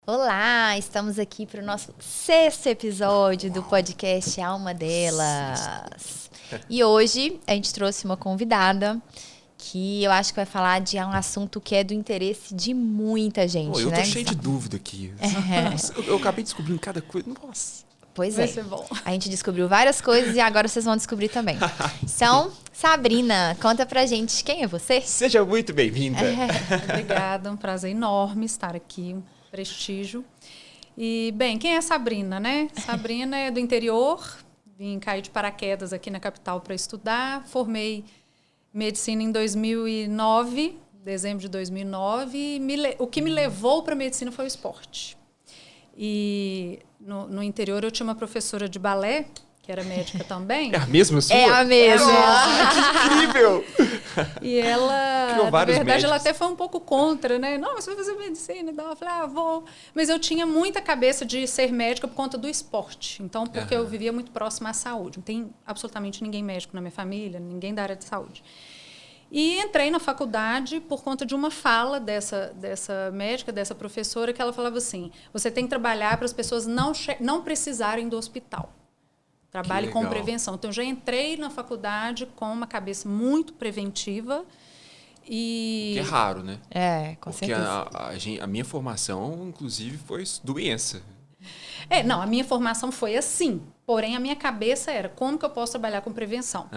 Olá, estamos aqui para o nosso 6º episódio do podcast Alma Delas. E hoje a gente trouxe uma convidada que eu acho que vai falar de um assunto que é do interesse de muita gente, eu tô né? cheio de dúvida aqui. Eu acabei descobrindo cada coisa. Nossa. Pois Vai é. ser bom. A gente descobriu várias coisas e agora vocês vão descobrir também. Então, Sabrina, conta pra gente quem é você? Seja muito bem-vinda. Obrigada, um prazer enorme estar aqui, um prestígio. E, bem, quem é Sabrina, né? Sabrina é do interior, vim cair de paraquedas aqui na capital para estudar, formei medicina em 2009, dezembro de 2009, e o que me levou para a medicina foi o esporte. E no interior eu tinha uma professora de balé, que era médica também. É a mesma sua? É a mesma. Que incrível! E ela, Criou na vários verdade, ela médicos. até foi um pouco contra, né? Não, mas você vai fazer medicina. Então eu falei, vou. Mas eu tinha muita cabeça de ser médica por conta do esporte. Então, porque eu vivia muito próxima à saúde. Não tem absolutamente ninguém médico na minha família, ninguém da área de saúde. E entrei na faculdade por conta de uma fala dessa médica, dessa professora, que ela falava assim, você tem que trabalhar para as pessoas não precisarem do hospital. Trabalhe com prevenção. Então, eu já entrei na faculdade com uma cabeça muito preventiva. E... Que é raro, né? É, com Porque certeza. a minha formação, inclusive, foi doença. Não, a minha formação foi assim. Porém, a minha cabeça era como que eu posso trabalhar com prevenção?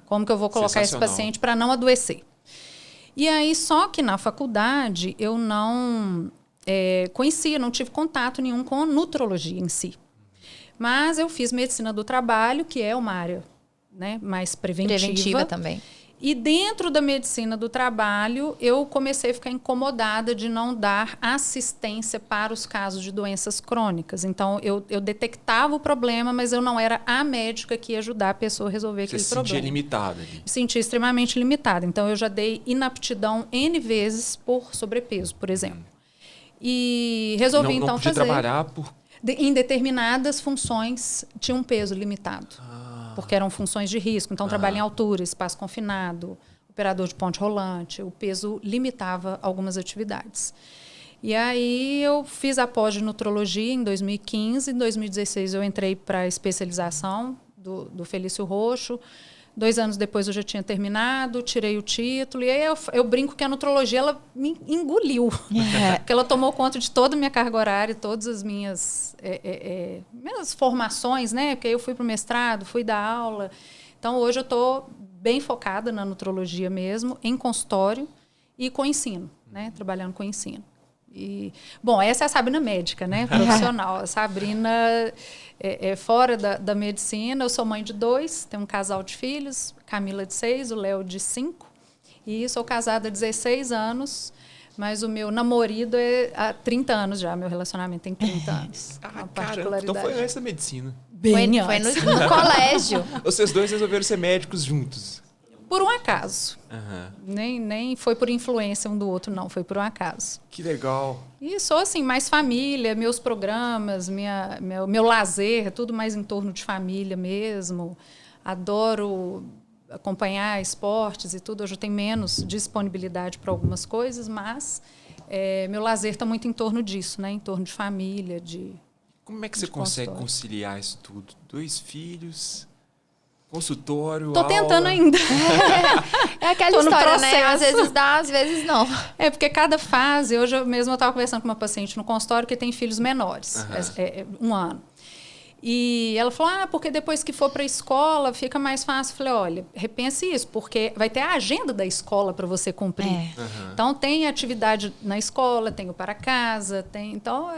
Como que eu vou colocar esse paciente para não adoecer? E aí, só que na faculdade, eu não conhecia, não tive contato nenhum com a nutrologia em si. Mas eu fiz medicina do trabalho, que é uma área, né, mais preventiva também. E dentro da medicina do trabalho, eu comecei a ficar incomodada de não dar assistência para os casos de doenças crônicas. Então, eu detectava o problema, mas eu não era a médica que ia ajudar a pessoa a resolver aquele problema. Você se sentia limitada ali. Me sentia extremamente limitada. Então, eu já dei inaptidão N vezes por sobrepeso, por exemplo. E resolvi, então, não podia fazer... trabalhar Em determinadas funções tinha um peso limitado, porque eram funções de risco. Então, trabalho em altura, espaço confinado, operador de ponte rolante, o peso limitava algumas atividades. E aí eu fiz a pós de nutrologia em 2015, em 2016 eu entrei para a especialização do Felício Roxo. 2 anos depois eu já tinha terminado, tirei o título. E aí eu brinco que a nutrologia ela me engoliu. Porque ela tomou conta de toda a minha carga horária, todas as minhas formações, né? Porque aí eu fui para o mestrado, fui dar aula. Então, hoje eu estou bem focada na nutrologia mesmo, em consultório e com ensino, né? Trabalhando com ensino. E, bom, essa é a Sabrina médica, né? Profissional. A Sabrina fora da medicina. Eu sou mãe de 2, tenho um casal de filhos, Camila de 6, o Léo de 5. E sou casada há 16 anos, mas o meu namorado é há 30 anos já. Meu relacionamento tem 30 anos. Uma particularidade. Então foi antes da medicina. Foi no colégio. Vocês dois resolveram ser médicos juntos. Por um acaso. Nem foi por influência um do outro, não. Foi por um acaso. Que legal. E sou, assim, mais família, meus programas, meu lazer, tudo mais em torno de família mesmo. Adoro acompanhar esportes e tudo. Hoje eu tenho menos disponibilidade para algumas coisas, mas meu lazer está muito em torno disso, né? Em torno de família, Como é que você consegue conciliar isso tudo? 2 filhos... Consultório, Tô tentando ainda. É aquela história, né? Às vezes dá, às vezes não. Porque cada fase... Hoje eu estava conversando com uma paciente no consultório que tem filhos menores, 1 ano. E ela falou, porque depois que for para a escola fica mais fácil. Eu falei, olha, repense isso, porque vai ter a agenda da escola para você cumprir. Então, tem atividade na escola, tem o para casa, então,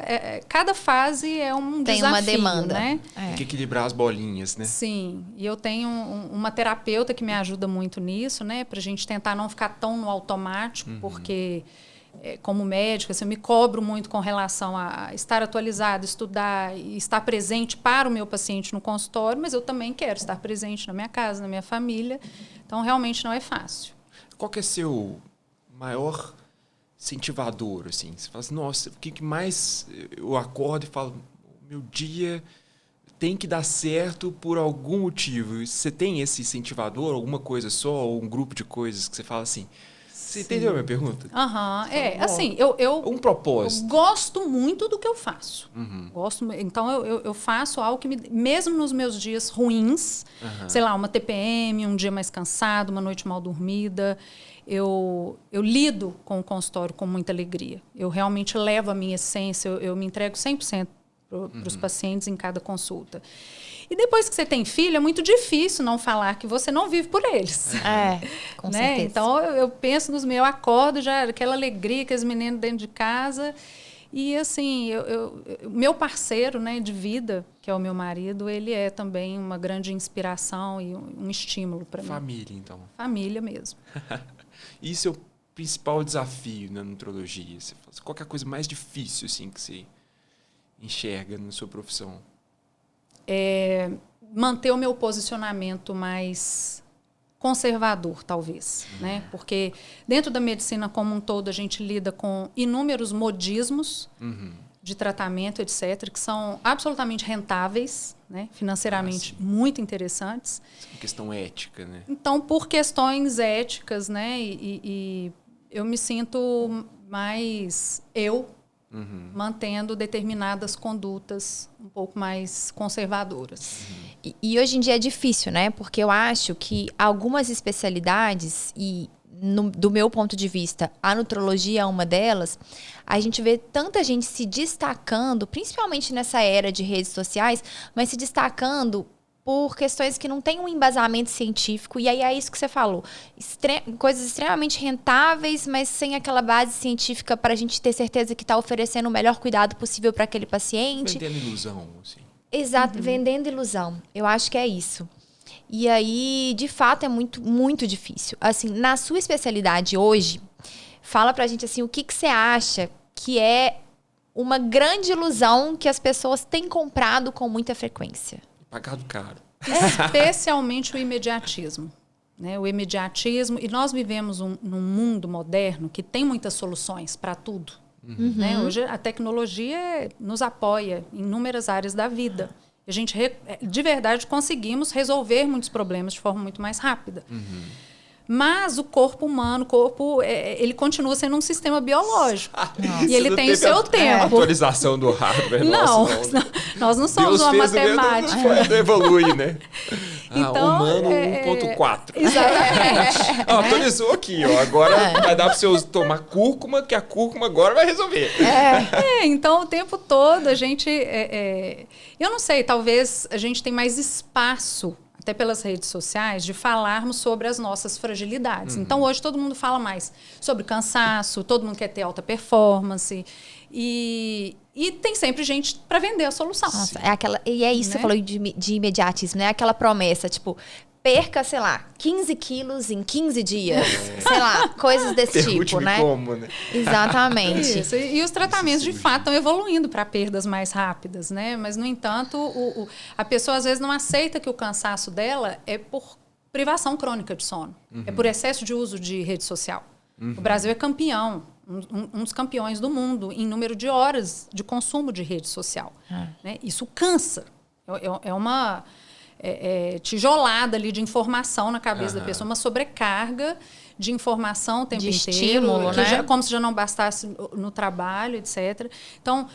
cada fase é um tem desafio, uma demanda, né? Tem que equilibrar as bolinhas, né? Sim, e eu tenho uma terapeuta que me ajuda muito nisso, né? Para a gente tentar não ficar tão no automático, porque... como médica, assim, eu me cobro muito com relação a estar atualizado, estudar e estar presente para o meu paciente no consultório, mas eu também quero estar presente na minha casa, na minha família. Então, realmente não é fácil. Qual que é seu maior incentivador, assim? Você fala assim, nossa, o que mais eu acordo e falo, meu dia tem que dar certo por algum motivo. Você tem esse incentivador, alguma coisa só, ou um grupo de coisas que você fala assim... Você entendeu a minha pergunta? Assim, Um propósito. eu gosto muito do que eu faço. Então, eu faço algo que, mesmo nos meus dias ruins, sei lá, uma TPM, um dia mais cansado, uma noite mal dormida, eu lido com o consultório com muita alegria. Eu realmente levo a minha essência, eu me entrego 100% para os pacientes em cada consulta. E depois que você tem filho, é muito difícil não falar que você não vive por eles. Com certeza. Então, eu penso nos meus, eu acordo já, aquela alegria, aqueles meninos dentro de casa. E, assim, meu parceiro, né, de vida, que é o meu marido, ele é também uma grande inspiração e um estímulo para mim. Família, então. Família mesmo. Isso é o principal desafio na nutrologia. Qual que é a coisa mais difícil assim, que você enxerga na sua profissão? Manter o meu posicionamento mais conservador, talvez, né? Porque dentro da medicina como um todo a gente lida com inúmeros modismos de tratamento, etc., que são absolutamente rentáveis, né? Financeiramente muito interessantes. É uma questão ética, né? Então, por questões éticas, né? E eu me sinto mais mantendo determinadas condutas um pouco mais conservadoras. E hoje em dia é difícil, né? Porque eu acho que algumas especialidades, e do meu ponto de vista, a nutrologia é uma delas, a gente vê tanta gente se destacando, principalmente nessa era de redes sociais, mas se destacando por questões que não têm um embasamento científico, e aí é isso que você falou. Coisas extremamente rentáveis, mas sem aquela base científica para a gente ter certeza que está oferecendo o melhor cuidado possível para aquele paciente. Vendendo ilusão, assim. Exato, vendendo ilusão. Eu acho que é isso. E aí, de fato, é muito, muito difícil. Assim, na sua especialidade hoje, fala pra gente assim, o que você acha que é uma grande ilusão que as pessoas têm comprado com muita frequência? Pagado caro. Especialmente o imediatismo. Né? O imediatismo. E nós vivemos num mundo moderno que tem muitas soluções para tudo. Né? Hoje a tecnologia nos apoia em inúmeras áreas da vida. A gente, de verdade, conseguimos resolver muitos problemas de forma muito mais rápida. Mas o corpo humano, ele continua sendo um sistema biológico. E ele tem o seu tempo. Atualização do hardware. Não, nós não somos uma matemática. Não evolui, né? Então, humano 1.4. Exatamente. Atualizou aqui, ó. Agora vai dar para você tomar cúrcuma, que a cúrcuma agora vai resolver. Então, o tempo todo a gente... eu não sei, talvez a gente tem mais espaço, até pelas redes sociais, de falarmos sobre as nossas fragilidades. Então, hoje todo mundo fala mais sobre cansaço, todo mundo quer ter alta performance. E tem sempre gente para vender a solução. Nossa, e é isso que você falou de imediatismo, né? Aquela promessa, tipo, perca, sei lá, 15 quilos em 15 dias. Sei lá, coisas desse tipo, né? Como, né? Exatamente. Isso. E os tratamentos, de fato, estão evoluindo para perdas mais rápidas, né? Mas, no entanto, a pessoa às vezes não aceita que o cansaço dela é por privação crônica de sono. É por excesso de uso de rede social. O Brasil é campeão, um dos campeões do mundo em número de horas de consumo de rede social. Né? Isso cansa. É uma... tijolada ali de informação na cabeça da pessoa, uma sobrecarga de informação o tempo inteiro, estímulo, né? Como se já não bastasse no trabalho, etc. Então,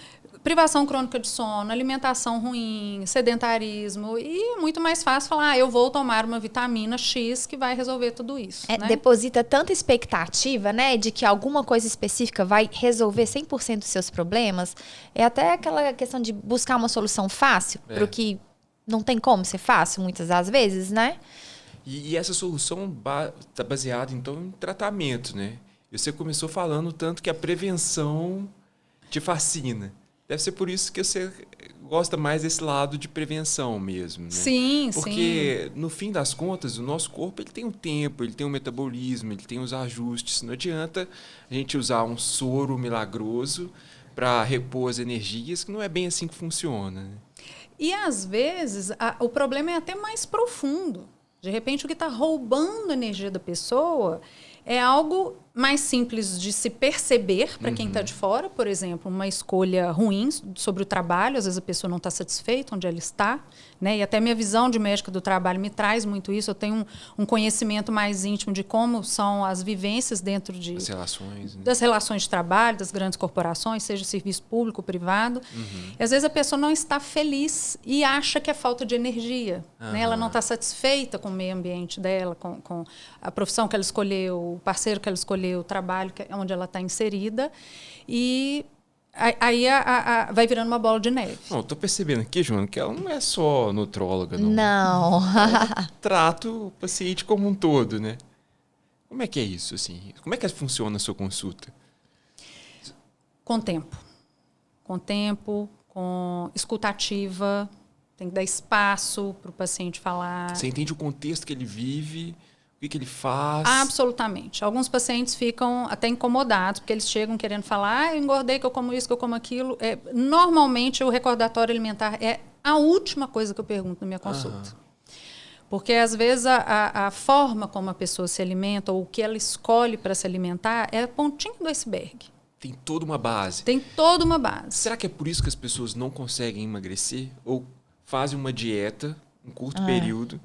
privação crônica de sono, alimentação ruim, sedentarismo, e é muito mais fácil falar, eu vou tomar uma vitamina X que vai resolver tudo isso. Né? Deposita tanta expectativa, né, de que alguma coisa específica vai resolver 100% dos seus problemas. É até aquela questão de buscar uma solução fácil para o que não tem como ser fácil, muitas das vezes, né? E essa solução está baseada, então, em tratamento, né? E você começou falando tanto que a prevenção te fascina. Deve ser por isso que você gosta mais desse lado de prevenção mesmo, né? Sim, Porque, no fim das contas, o nosso corpo ele tem um tempo, ele tem um metabolismo, ele tem os ajustes. Não adianta a gente usar um soro milagroso para repor as energias, que não é bem assim que funciona, né? E, às vezes, o problema é até mais profundo. De repente, o que está roubando a energia da pessoa é algo mais simples de se perceber para quem está de fora, por exemplo, uma escolha ruim sobre o trabalho, às vezes a pessoa não está satisfeita onde ela está, né? E até minha visão de médica do trabalho me traz muito isso. Eu tenho um conhecimento mais íntimo de como são as vivências dentro As relações, né? das relações de trabalho, das grandes corporações, seja serviço público ou privado. E às vezes a pessoa não está feliz e acha que é falta de energia, né? Ela não está satisfeita com o meio ambiente dela, com a profissão que ela escolheu, o parceiro que ela escolheu, o trabalho onde ela está inserida, e aí vai virando uma bola de neve. Estou percebendo aqui, Joana, que ela não é só nutróloga, não. Não. Ela trata o paciente como um todo, né? Como é que é isso, assim? Como é que funciona a sua consulta? Com tempo. Com tempo, com escutativa, tem que dar espaço para o paciente falar. Você entende o contexto que ele vive, o que ele faz? Absolutamente. Alguns pacientes ficam até incomodados, porque eles chegam querendo falar, eu engordei, que eu como isso, que eu como aquilo. Normalmente, o recordatório alimentar é a última coisa que eu pergunto na minha consulta. Porque, às vezes, a forma como a pessoa se alimenta, ou o que ela escolhe para se alimentar, é a pontinha do iceberg. Tem toda uma base. Tem toda uma base. Será que é por isso que as pessoas não conseguem emagrecer? Ou fazem uma dieta, um curto período,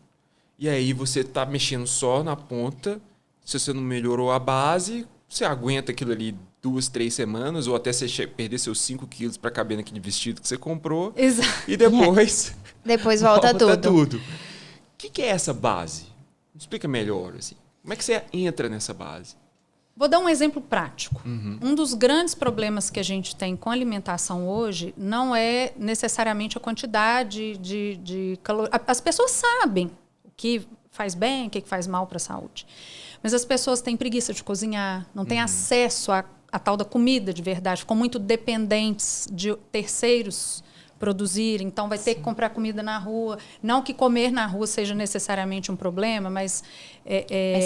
e aí você está mexendo só na ponta, se você não melhorou a base, você aguenta aquilo ali 2, 3 semanas, ou até você perder seus 5 quilos para caber naquele vestido que você comprou. Exato. E depois... Depois volta tudo. O que é essa base? Me explica melhor, assim. Como é que você entra nessa base? Vou dar um exemplo prático. Um dos grandes problemas que a gente tem com a alimentação hoje não é necessariamente a quantidade de calorias. As pessoas sabem o que faz bem, o que faz mal para a saúde. Mas as pessoas têm preguiça de cozinhar, não têm acesso à tal da comida de verdade, ficam muito dependentes de terceiros produzir, então vai ter que comprar comida na rua. Não que comer na rua seja necessariamente um problema, mas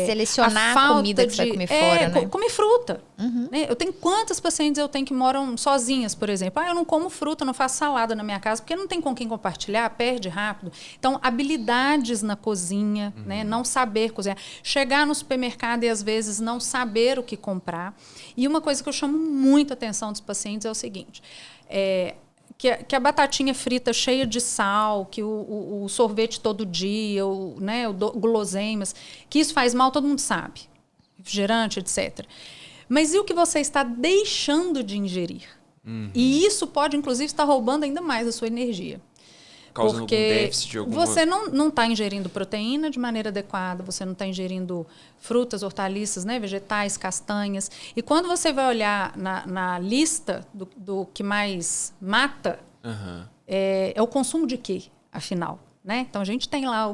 selecionar a comida que você vai comer fora, né? Comer fruta. Né? Eu tenho quantas pacientes que moram sozinhas, por exemplo. Eu não como fruta, não faço salada na minha casa, porque não tem com quem compartilhar, perde rápido. Então, habilidades na cozinha, né? Não saber cozinhar. Chegar no supermercado e, às vezes, não saber o que comprar. E uma coisa que eu chamo muito a atenção dos pacientes é o seguinte... Que a batatinha frita cheia de sal, que o sorvete todo dia, né, guloseimas, que isso faz mal, todo mundo sabe. Refrigerante, etc. Mas e o que você está deixando de ingerir? E isso pode, inclusive, estar roubando ainda mais a sua energia. Causando porque algum déficit de alguma... você não está ingerindo proteína de maneira adequada, você não está ingerindo frutas, hortaliças, né, vegetais, castanhas. E quando você vai olhar na lista do que mais mata, é o consumo de quê, afinal? Né? Então, a gente tem lá o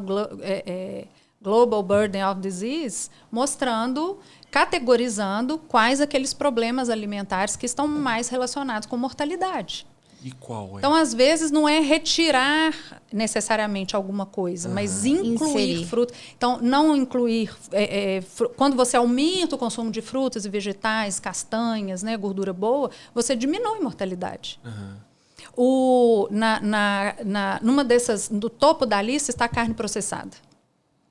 Global Burden of Disease mostrando, categorizando quais aqueles problemas alimentares que estão mais relacionados com mortalidade. E qual é? Então, às vezes, não é retirar necessariamente alguma coisa, mas incluir fruta. Então, não incluir... quando você aumenta o consumo de frutas e vegetais, castanhas, né, gordura boa, você diminui a mortalidade. Numa dessas, no topo da lista está a carne processada.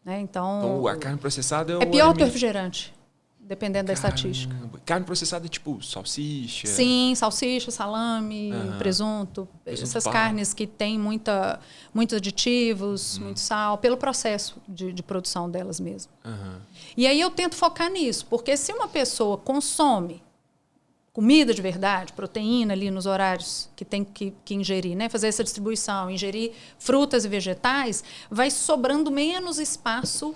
Né? Então, a carne processada é pior que o refrigerante. Dependendo da estatística. Carne processada é tipo salsicha? Sim, salsicha, salame, presunto. Essas carnes que têm muitos aditivos, muito sal, pelo processo de produção delas mesmo. E aí eu tento focar nisso, porque se uma pessoa consome comida de verdade, proteína ali nos horários que tem que ingerir, né? Fazer essa distribuição, ingerir frutas e vegetais, vai sobrando menos espaço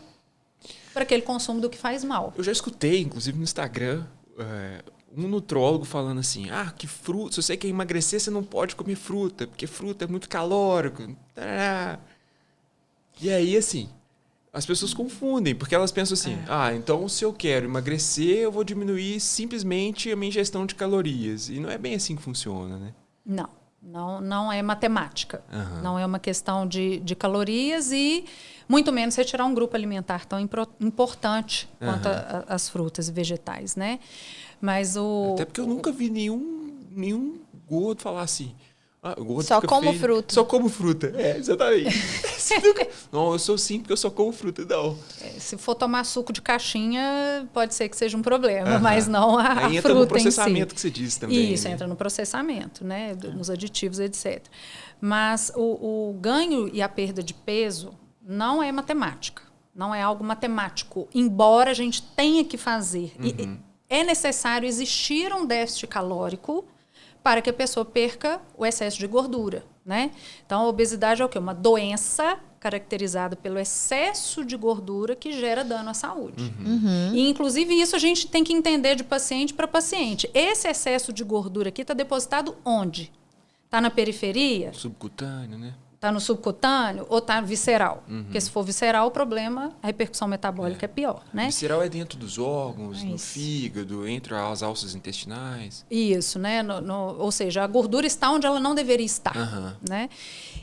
para aquele consumo do que faz mal. Eu já escutei, inclusive no Instagram, um nutrólogo falando assim, que fruta, se você quer emagrecer, você não pode comer fruta, porque fruta é muito calórico. E aí, assim, as pessoas confundem, porque elas pensam assim, então se eu quero emagrecer, eu vou diminuir simplesmente a minha ingestão de calorias. E não é bem assim que funciona, né? Não é matemática. Não é uma questão de calorias e muito menos retirar um grupo alimentar tão importante quanto as frutas e vegetais, né? Mas até porque eu nunca vi nenhum gordo falar assim. Gordo só como feio, fruta. Só como fruta. Exatamente. Não, eu sou sim, porque eu só como fruta, não. Se for tomar suco de caixinha, pode ser que seja um problema, mas não a fruta em si. Entra no processamento que você disse também. Isso, né? entra no processamento, né? Nos aditivos, etc. Mas o ganho e a perda de peso não é matemática. Não é algo matemático, embora a gente tenha que fazer. E é necessário existir um déficit calórico para que a pessoa perca o excesso de gordura, né? Então, a obesidade é o quê? Uma doença caracterizada pelo excesso de gordura que gera dano à saúde. E, inclusive, isso a gente tem que entender de paciente para paciente. Esse excesso de gordura aqui está depositado onde? Está na periferia? Subcutâneo, né? Está no subcutâneo ou está visceral? Porque se for visceral, o problema, a repercussão metabólica é pior, né? Visceral é dentro dos órgãos, no fígado, entre as alças intestinais. Isso, né? Ou seja, a gordura está onde ela não deveria estar, né?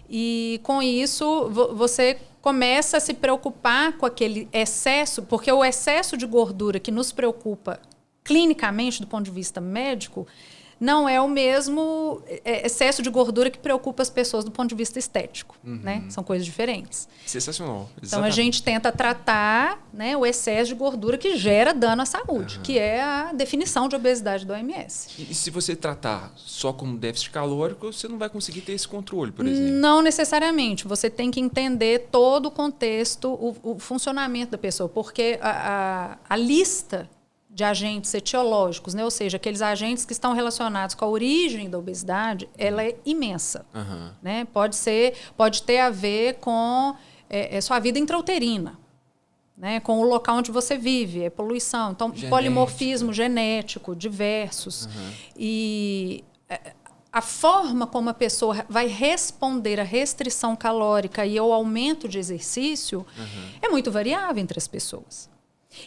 E com isso, você começa a se preocupar com aquele excesso, porque o excesso de gordura que nos preocupa clinicamente, do ponto de vista médico, não é o mesmo excesso de gordura que preocupa as pessoas do ponto de vista estético, né? São coisas diferentes. Sensacional. Exatamente. Então, a gente tenta tratar, né, o excesso de gordura que gera dano à saúde, que é a definição de obesidade do OMS. E se você tratar só como déficit calórico, você não vai conseguir ter esse controle, por exemplo? Não necessariamente. Você tem que entender todo o contexto, o funcionamento da pessoa, porque a lista de agentes etiológicos, né? Ou seja, aqueles agentes que estão relacionados com a origem da obesidade, ela é imensa. Né? Pode ter a ver com sua vida intrauterina, né? Com o local onde você vive, poluição. Então, polimorfismo genético, diversos. E a forma como a pessoa vai responder à restrição calórica e ao aumento de exercício é muito variável entre as pessoas.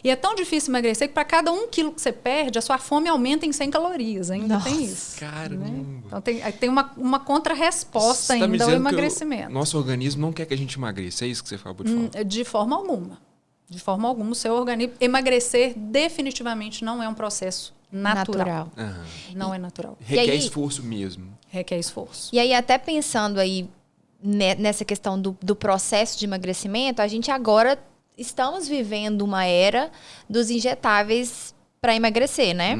E é tão difícil emagrecer que para cada 1 quilo que você perde, a sua fome aumenta em 100 calorias. Ainda tem isso. Caramba! Né? Então tem uma contra-resposta ainda ao emagrecimento. Nosso organismo não quer que a gente emagreça. É isso que você acabou de falar? De forma alguma. De forma alguma. O seu organismo... Emagrecer definitivamente não é um processo natural. Não é natural. Requer esforço mesmo. Requer esforço. E aí, até pensando aí nessa questão do processo de emagrecimento, a gente agora... Estamos vivendo uma era dos injetáveis para emagrecer, né?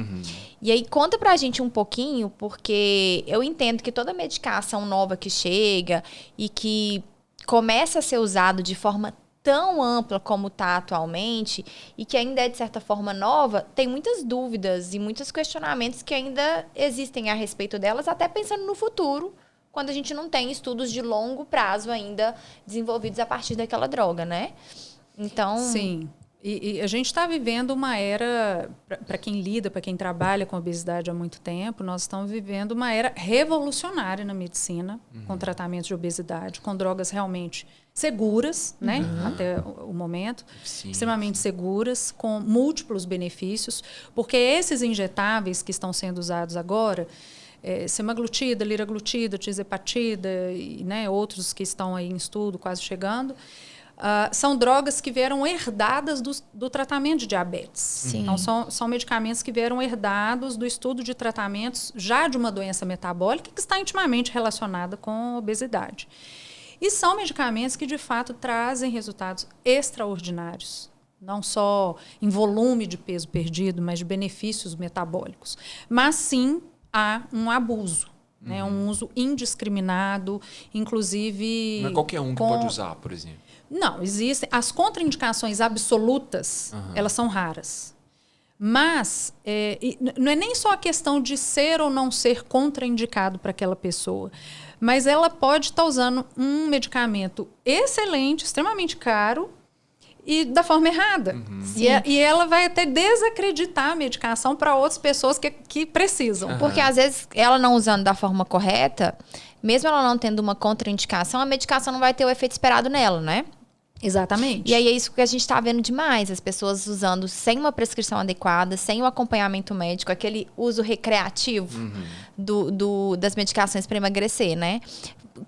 E aí, conta pra gente um pouquinho, porque eu entendo que toda medicação nova que chega e que começa a ser usado de forma tão ampla como está atualmente e que ainda é, de certa forma, nova, tem muitas dúvidas e muitos questionamentos que ainda existem a respeito delas, até pensando no futuro, quando a gente não tem estudos de longo prazo ainda desenvolvidos a partir daquela droga, né? Então... Sim. E a gente está vivendo uma era, para quem lida, para quem trabalha com obesidade há muito tempo, nós estamos vivendo uma era revolucionária na medicina, com tratamento de obesidade, com drogas realmente seguras, né, até o momento, extremamente seguras, com múltiplos benefícios, porque esses injetáveis que estão sendo usados agora, semaglutida, liraglutida, tirzepatida e, né, outros que estão aí em estudo, quase chegando, são drogas que vieram herdadas do tratamento de diabetes. Sim. Então, são medicamentos que vieram herdados do estudo de tratamentos já de uma doença metabólica que está intimamente relacionada com obesidade. E são medicamentos que, de fato, trazem resultados extraordinários. Não só em volume de peso perdido, mas de benefícios metabólicos. Mas, sim, há um abuso. Né, um uso indiscriminado, inclusive... Não é qualquer um que pode usar, por exemplo. Não, existem. As contraindicações absolutas, elas são raras. Mas não é nem só a questão de ser ou não ser contraindicado para aquela pessoa, mas ela pode estar usando um medicamento excelente, extremamente caro, e da forma errada. E ela vai até desacreditar a medicação para outras pessoas que precisam. Porque, às vezes, ela não usando da forma correta, mesmo ela não tendo uma contraindicação, a medicação não vai ter o efeito esperado nela, né? Exatamente. E aí é isso que a gente está vendo demais. As pessoas usando sem uma prescrição adequada, sem o acompanhamento médico, aquele uso recreativo das medicações para emagrecer, né?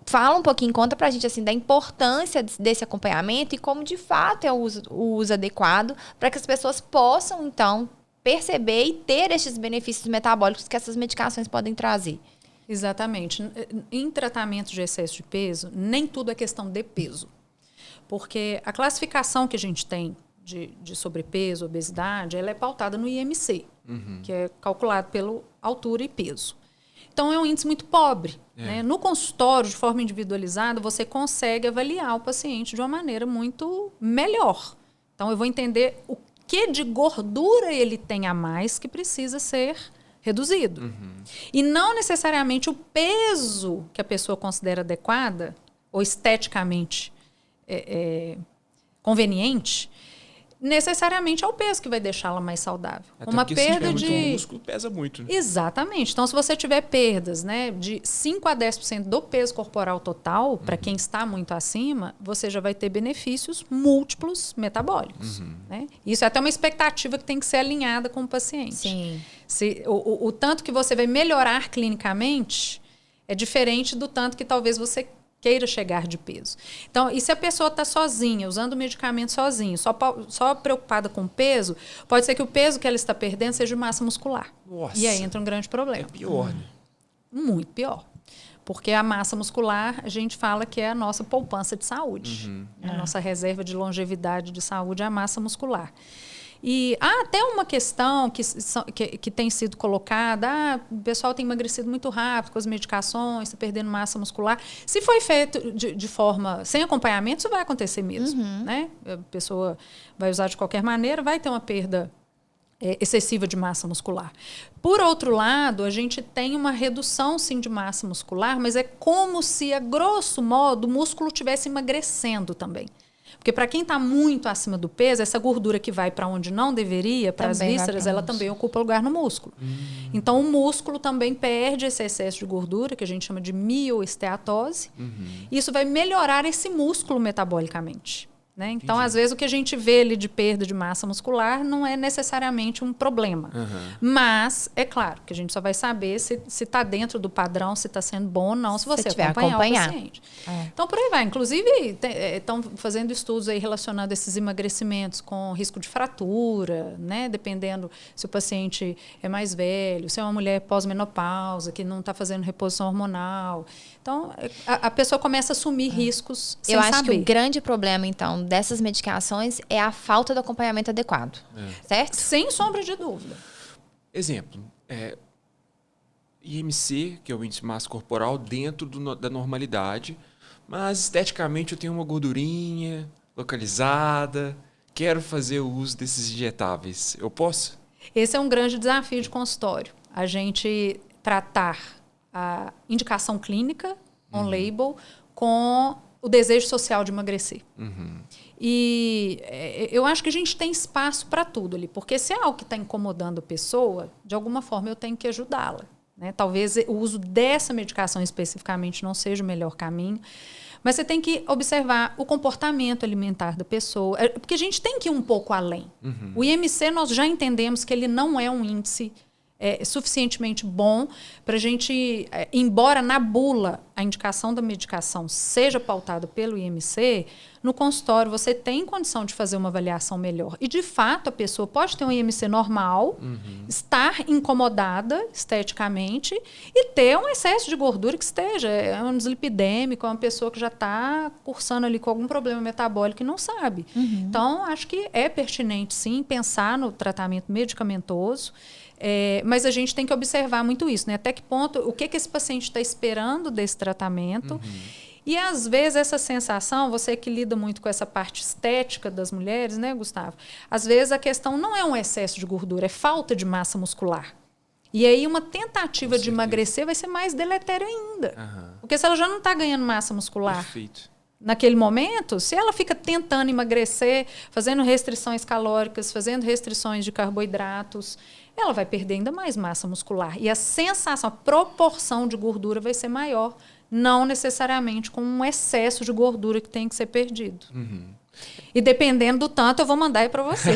Fala um pouquinho, conta pra gente assim, da importância desse acompanhamento e como de fato é o uso adequado para que as pessoas possam, então, perceber e ter esses benefícios metabólicos que essas medicações podem trazer. Exatamente. Em tratamento de excesso de peso, nem tudo é questão de peso. porque a classificação que a gente tem de sobrepeso, obesidade, ela é pautada no IMC, que é calculado pelo altura e peso. Então, é um índice muito pobre. Né? No consultório, de forma individualizada, você consegue avaliar o paciente de uma maneira muito melhor. Então, eu vou entender o que de gordura ele tem a mais que precisa ser reduzido. E não necessariamente o peso que a pessoa considera adequada ou esteticamente conveniente, necessariamente é o peso que vai deixá-la mais saudável. Até uma porque perda se tiver de... muito músculo pesa muito. Né? Exatamente. Então, se você tiver perdas, né, de 5 a 10% do peso corporal total, para quem está muito acima, você já vai ter benefícios múltiplos metabólicos. Né? Isso é até uma expectativa que tem que ser alinhada com o paciente. Sim. O tanto que você vai melhorar clinicamente é diferente do tanto que talvez você queira chegar de peso. Então, e se a pessoa está sozinha, usando o medicamento sozinho, só preocupada com o peso, pode ser que o peso que ela está perdendo seja massa muscular. Nossa. E aí entra um grande problema. É pior, né? Muito pior. Porque a massa muscular, a gente fala que é a nossa poupança de saúde. A nossa reserva de longevidade de saúde é a massa muscular. E há até uma questão que tem sido colocada, o pessoal tem emagrecido muito rápido com as medicações, está perdendo massa muscular. Se foi feito de forma sem acompanhamento, isso vai acontecer mesmo. Né? A pessoa vai usar de qualquer maneira, vai ter uma perda excessiva de massa muscular. Por outro lado, a gente tem uma redução, sim, de massa muscular, mas é como se, a grosso modo, o músculo estivesse emagrecendo também. Porque para quem está muito acima do peso, essa gordura que vai para onde não deveria, para as vísceras, ela também ocupa lugar no músculo. Então, o músculo também perde esse excesso de gordura, que a gente chama de mioesteatose. E isso vai melhorar esse músculo metabolicamente. Né? Então, às vezes, o que a gente vê ali de perda de massa muscular não é necessariamente um problema. Mas, é claro, que a gente só vai saber se está dentro do padrão, se está sendo bom ou não, se você acompanhar o paciente. Então, por aí vai. Inclusive, estão fazendo estudos aí relacionando esses emagrecimentos com risco de fratura, né? Dependendo se o paciente é mais velho, se é uma mulher pós-menopausa, que não está fazendo reposição hormonal. Então, a pessoa começa a assumir riscos sem saber. Eu acho que o grande problema, então, dessas medicações é a falta do acompanhamento adequado. Certo? Sem sombra de dúvida. Exemplo, IMC, que é o índice de massa corporal, dentro da normalidade, mas esteticamente eu tenho uma gordurinha localizada, quero fazer o uso desses injetáveis. Eu posso? Esse é um grande desafio de consultório. A gente tratar a indicação clínica, on-label, com o desejo social de emagrecer. E eu acho que a gente tem espaço para tudo ali, porque se é algo que está incomodando a pessoa, de alguma forma eu tenho que ajudá-la. Né? Talvez o uso dessa medicação especificamente não seja o melhor caminho, mas você tem que observar o comportamento alimentar da pessoa, porque a gente tem que ir um pouco além. O IMC nós já entendemos que ele não é um índice suficientemente bom para a gente, embora na bula a indicação da medicação seja pautada pelo IMC, no consultório você tem condição de fazer uma avaliação melhor. E, de fato, a pessoa pode ter um IMC normal, estar incomodada esteticamente e ter um excesso de gordura que esteja. É um dislipidêmico, é uma pessoa que já está cursando ali com algum problema metabólico e não sabe. Então, acho que é pertinente, sim, pensar no tratamento medicamentoso. Mas a gente tem que observar muito isso, né? Até que ponto, o que esse paciente está esperando desse tratamento. E, às vezes, essa sensação, você que lida muito com essa parte estética das mulheres, né, Gustavo? Às vezes, a questão não é um excesso de gordura, é falta de massa muscular. E aí, uma tentativa de emagrecer vai ser mais deletério ainda. Porque se ela já não está ganhando massa muscular naquele momento, se ela fica tentando emagrecer, fazendo restrições calóricas, fazendo restrições de carboidratos, ela vai perder ainda mais massa muscular. E a sensação, a proporção de gordura vai ser maior, não necessariamente com um excesso de gordura que tem que ser perdido. E dependendo do tanto, eu vou mandar aí para você.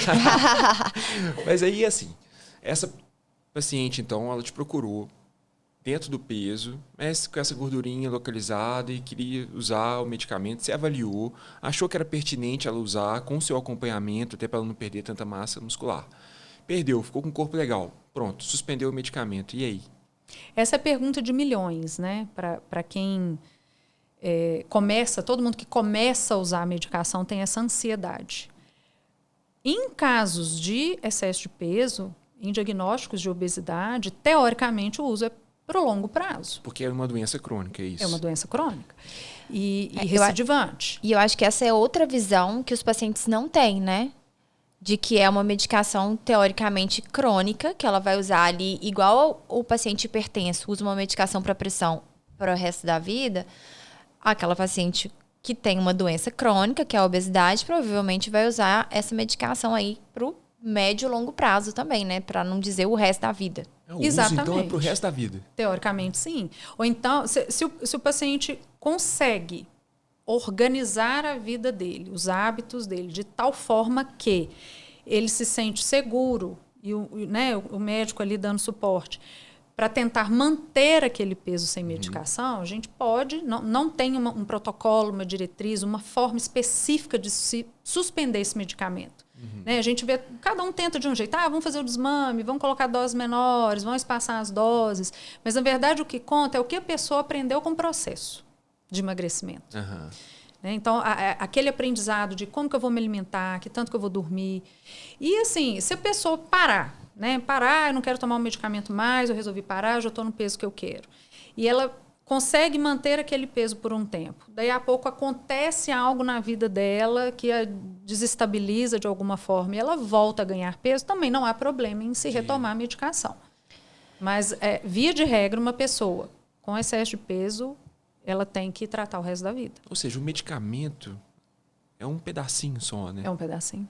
Mas aí, assim, essa paciente, então, ela te procurou dentro do peso, mas com essa gordurinha localizada e queria usar o medicamento, você avaliou, achou que era pertinente ela usar com o seu acompanhamento, até para ela não perder tanta massa muscular. Perdeu, ficou com o corpo legal. Pronto, suspendeu o medicamento. E aí? Essa é a pergunta de milhões, né? Para quem todo mundo que começa a usar a medicação tem essa ansiedade. Em casos de excesso de peso, em diagnósticos de obesidade, teoricamente o uso é para o longo prazo. Porque é uma doença crônica, é isso? É uma doença crônica. E recidivante. E eu acho que essa é outra visão que os pacientes não têm, né? De que é uma medicação teoricamente crônica, que ela vai usar ali, igual o paciente hipertenso usa uma medicação para pressão para o resto da vida, aquela paciente que tem uma doença crônica, que é a obesidade, provavelmente vai usar essa medicação aí para o médio e longo prazo também, né? Para não dizer o resto da vida. O uso, então, é para o resto da vida. Teoricamente, sim. Ou então, se o paciente consegue organizar a vida dele, os hábitos dele, de tal forma que ele se sente seguro e o médico ali dando suporte para tentar manter aquele peso sem medicação, a gente pode, não tem um protocolo, uma diretriz, uma forma específica de se suspender esse medicamento. Né? A gente vê, cada um tenta de um jeito, vamos fazer o desmame, vamos colocar doses menores, vamos espaçar as doses, mas na verdade o que conta é o que a pessoa aprendeu com o processo de emagrecimento. Né? Então, aquele aprendizado de como que eu vou me alimentar, que tanto que eu vou dormir. E assim, se a pessoa parar, eu não quero tomar um medicamento mais, eu resolvi parar, eu já estou no peso que eu quero. E ela consegue manter aquele peso por um tempo. Daí a pouco acontece algo na vida dela que a desestabiliza de alguma forma e ela volta a ganhar peso, também não há problema em se retomar a medicação. Mas, via de regra, uma pessoa com excesso de peso, ela tem que tratar o resto da vida. Ou seja, o medicamento é um pedacinho só, né? É um pedacinho.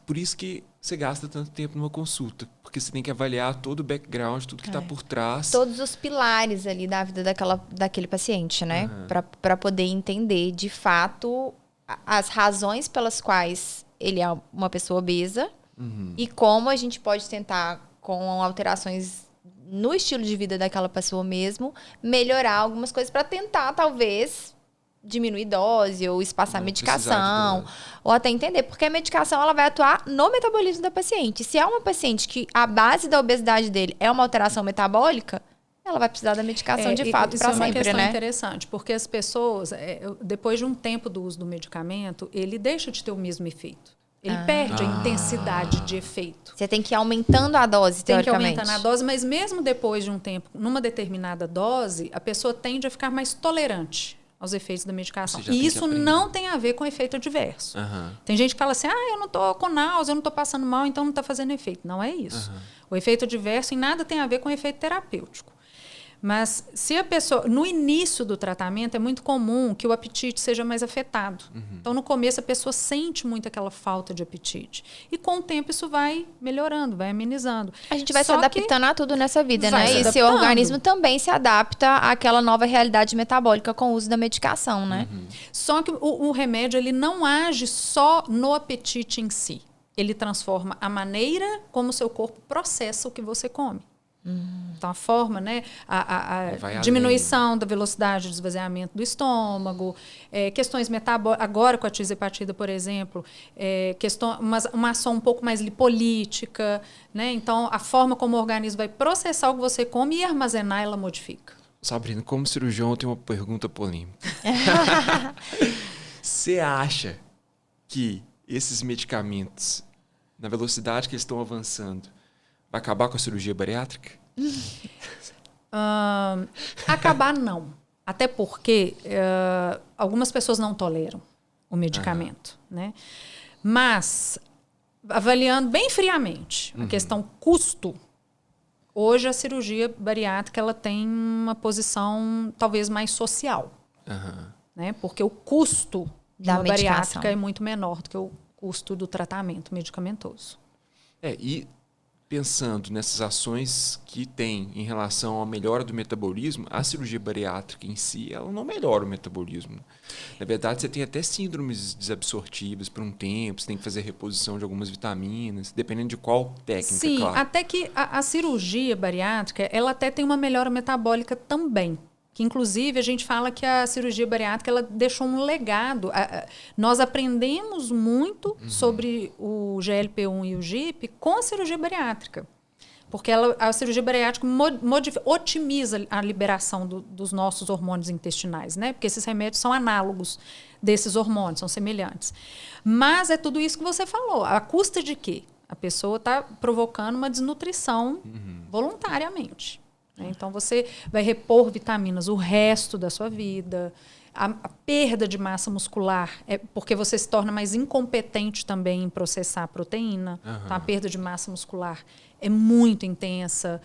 Por isso que você gasta tanto tempo numa consulta, porque você tem que avaliar todo o background, tudo que está por trás. Todos os pilares ali da vida daquele paciente, né? Para poder entender, de fato, as razões pelas quais ele é uma pessoa obesa e como a gente pode tentar, com alterações no estilo de vida daquela pessoa mesmo, melhorar algumas coisas para tentar, talvez, diminuir dose ou espaçar a medicação, ou até entender, porque a medicação ela vai atuar no metabolismo da paciente. Se é uma paciente que a base da obesidade dele é uma alteração metabólica, ela vai precisar da medicação de fato para sempre, né? Isso é uma questão interessante, porque as pessoas, depois de um tempo do uso do medicamento, ele deixa de ter o mesmo efeito. Ele perde a intensidade de efeito. Você tem que ir aumentando a dose, teoricamente. Tem que aumentar a dose, mas mesmo depois de um tempo, numa determinada dose, a pessoa tende a ficar mais tolerante aos efeitos da medicação. E isso não tem a ver com efeito adverso. Tem gente que fala assim, eu não estou com náusea, eu não estou passando mal, então não está fazendo efeito. Não é isso. O efeito adverso em nada tem a ver com o efeito terapêutico. Mas se a pessoa, no início do tratamento, é muito comum que o apetite seja mais afetado. Então, no começo, a pessoa sente muito aquela falta de apetite. E com o tempo isso vai melhorando, vai amenizando. A gente vai se adaptando a tudo nessa vida, né? E seu organismo também se adapta àquela nova realidade metabólica com o uso da medicação, né? Só que o remédio, ele não age só no apetite em si. Ele transforma a maneira como o seu corpo processa o que você come. Então, a forma, né? A diminuição da velocidade de esvaziamento do estômago, questões metabólicas, agora com a tirzepatida, por exemplo, uma ação um pouco mais lipolítica, né? Então, a forma como o organismo vai processar o que você come e armazenar, ela modifica. Sabrina, como cirurgião, eu tenho uma pergunta polêmica. Você acha que esses medicamentos, na velocidade que eles estão avançando, vai acabar com a cirurgia bariátrica? Acabar não. Até porque algumas pessoas não toleram o medicamento. Né? Mas, avaliando bem friamente a questão custo, hoje a cirurgia bariátrica ela tem uma posição talvez mais social. Né? Porque o custo da bariátrica é muito menor do que o custo do tratamento medicamentoso. E pensando nessas ações que tem em relação à melhora do metabolismo, a cirurgia bariátrica em si, ela não melhora o metabolismo. Na verdade, você tem até síndromes desabsortivas por um tempo, você tem que fazer reposição de algumas vitaminas, dependendo de qual técnica, Sim, claro. Até que a cirurgia bariátrica, ela até tem uma melhora metabólica também. Que, inclusive, a gente fala que a cirurgia bariátrica ela deixou um legado. Nós aprendemos muito sobre o GLP-1 e o GIP com a cirurgia bariátrica. Porque a cirurgia bariátrica otimiza a liberação dos nossos hormônios intestinais, né? Porque esses remédios são análogos desses hormônios, são semelhantes. Mas é tudo isso que você falou. À custa de quê? A pessoa está provocando uma desnutrição voluntariamente. Né? Então, você vai repor vitaminas o resto da sua vida. A perda de massa muscular é porque você se torna mais incompetente também em processar a proteína. Então, a perda de massa muscular é muito intensa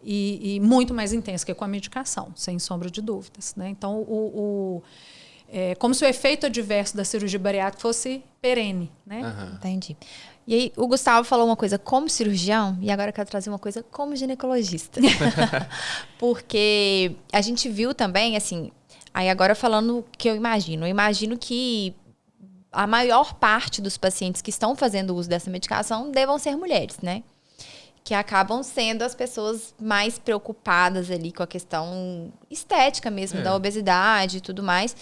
e muito mais intensa que com a medicação, sem sombra de dúvidas. Né? Então, é como se o efeito adverso da cirurgia bariátrica fosse perene. Né? Entendi. E aí, o Gustavo falou uma coisa como cirurgião, e agora eu quero trazer uma coisa como ginecologista. Porque a gente viu também, assim, aí agora falando o que eu imagino que a maior parte dos pacientes que estão fazendo uso dessa medicação devam ser mulheres, né? Que acabam sendo as pessoas mais preocupadas ali com a questão estética mesmo, da obesidade e tudo mais.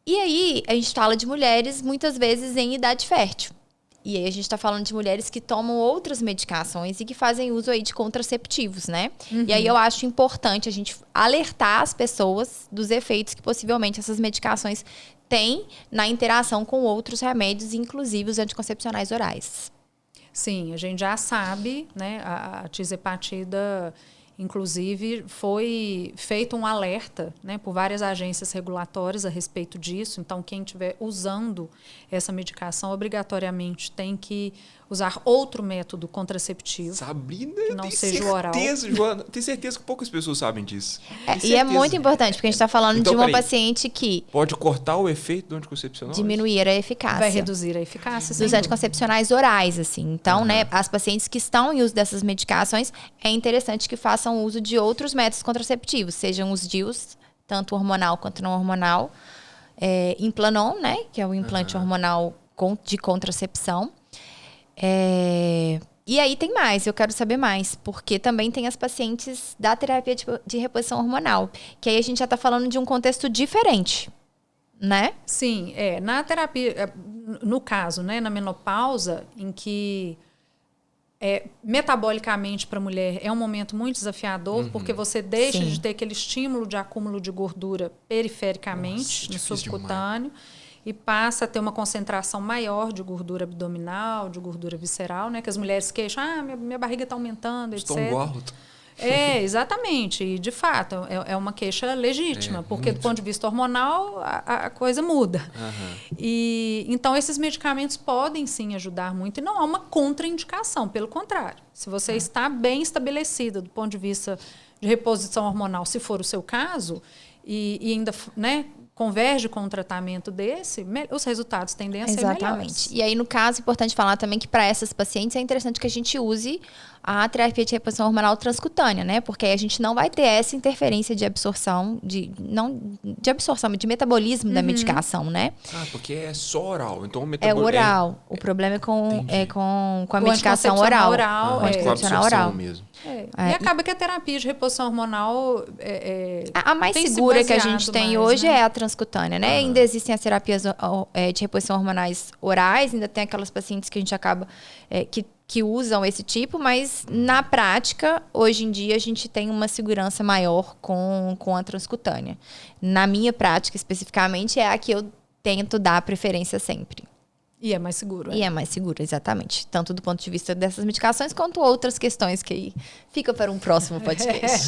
E aí, a gente fala de mulheres muitas vezes em idade fértil. E aí a gente está falando de mulheres que tomam outras medicações e que fazem uso aí de contraceptivos, né? E aí eu acho importante a gente alertar as pessoas dos efeitos que possivelmente essas medicações têm na interação com outros remédios, inclusive os anticoncepcionais orais. Sim, a gente já sabe, né? A tisepatida, inclusive, foi feito um alerta, né, por várias agências regulatórias a respeito disso. Então, quem estiver usando essa medicação, obrigatoriamente tem que usar outro método contraceptivo. Sabrina, que não seja o oral. Joana, tenho certeza que poucas pessoas sabem disso. E é muito importante, porque a gente está falando então, de uma paciente que pode cortar o efeito do anticoncepcional? Diminuir a eficácia. Vai reduzir a eficácia. Dos anticoncepcionais orais, assim. Então, né, as pacientes que estão em uso dessas medicações, é interessante que façam uso de outros métodos contraceptivos, sejam os DIUs, tanto hormonal quanto não hormonal, Implanon, né, que é o implante hormonal de contracepção. E aí tem mais, eu quero saber mais, porque também tem as pacientes da terapia de reposição hormonal, que aí a gente já está falando de um contexto diferente, né? Sim, na terapia, no caso, né, na menopausa, em que metabolicamente para a mulher é um momento muito desafiador, porque você deixa de ter aquele estímulo de acúmulo de gordura perifericamente, no subcutâneo, e passa a ter uma concentração maior de gordura abdominal, de gordura visceral, né? Que as mulheres queixam, minha barriga está aumentando, etc. Estômago alto. Exatamente. E, de fato, é uma queixa legítima, porque do ponto de vista hormonal, a coisa muda. E, então, esses medicamentos podem, sim, ajudar muito. E não há uma contraindicação, pelo contrário. Se você está bem estabelecida do ponto de vista de reposição hormonal, se for o seu caso, e ainda, né, converge com um tratamento desse, os resultados tendem a ser melhores. Exatamente. E aí, no caso, é importante falar também que para essas pacientes é interessante que a gente use a terapia de reposição hormonal transcutânea, né? Porque aí a gente não vai ter essa interferência de absorção, de metabolismo da medicação, né? Porque é só oral. Então, o é oral. O problema é com a medicação oral. O anticoncepcional oral mesmo. E acaba que a terapia de reposição hormonal a mais segura que a gente tem hoje é a transcutânea, né? Ainda existem as terapias de reposição hormonais orais, ainda tem aquelas pacientes que a gente acaba que usam esse tipo, mas na prática, hoje em dia, a gente tem uma segurança maior com a transcutânea. Na minha prática, especificamente, é a que eu tento dar preferência sempre. E é mais seguro. E é mais seguro, exatamente. Tanto do ponto de vista dessas medicações, quanto outras questões que aí fica para um próximo podcast.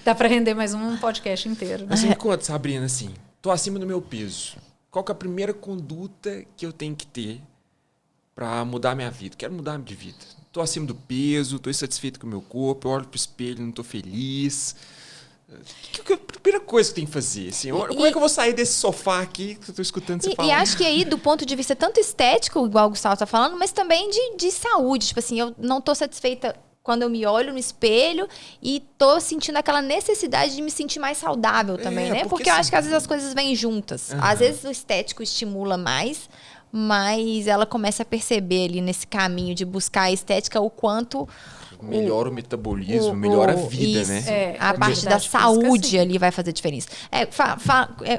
Dá para render mais um podcast inteiro. Né? Mas me conta, Sabrina, assim, tô acima do meu peso. Qual que é a primeira conduta que eu tenho que ter para mudar minha vida? Quero mudar de vida. Tô acima do peso, tô insatisfeito com o meu corpo, eu olho pro espelho, não tô feliz. Que é a primeira coisa que eu tenho que fazer? Assim, como é que eu vou sair desse sofá aqui que eu tô escutando você falar? E acho que aí, do ponto de vista tanto estético, igual o Gustavo tá falando, mas também de saúde. Tipo assim, eu não tô satisfeita quando eu me olho no espelho e tô sentindo aquela necessidade de me sentir mais saudável também, né? Porque eu acho que às vezes as coisas vêm juntas. Às vezes o estético estimula mais, mas ela começa a perceber ali nesse caminho de buscar a estética o quanto melhora o metabolismo, melhora a vida, isso, né? A parte da saúde ali vai fazer diferença.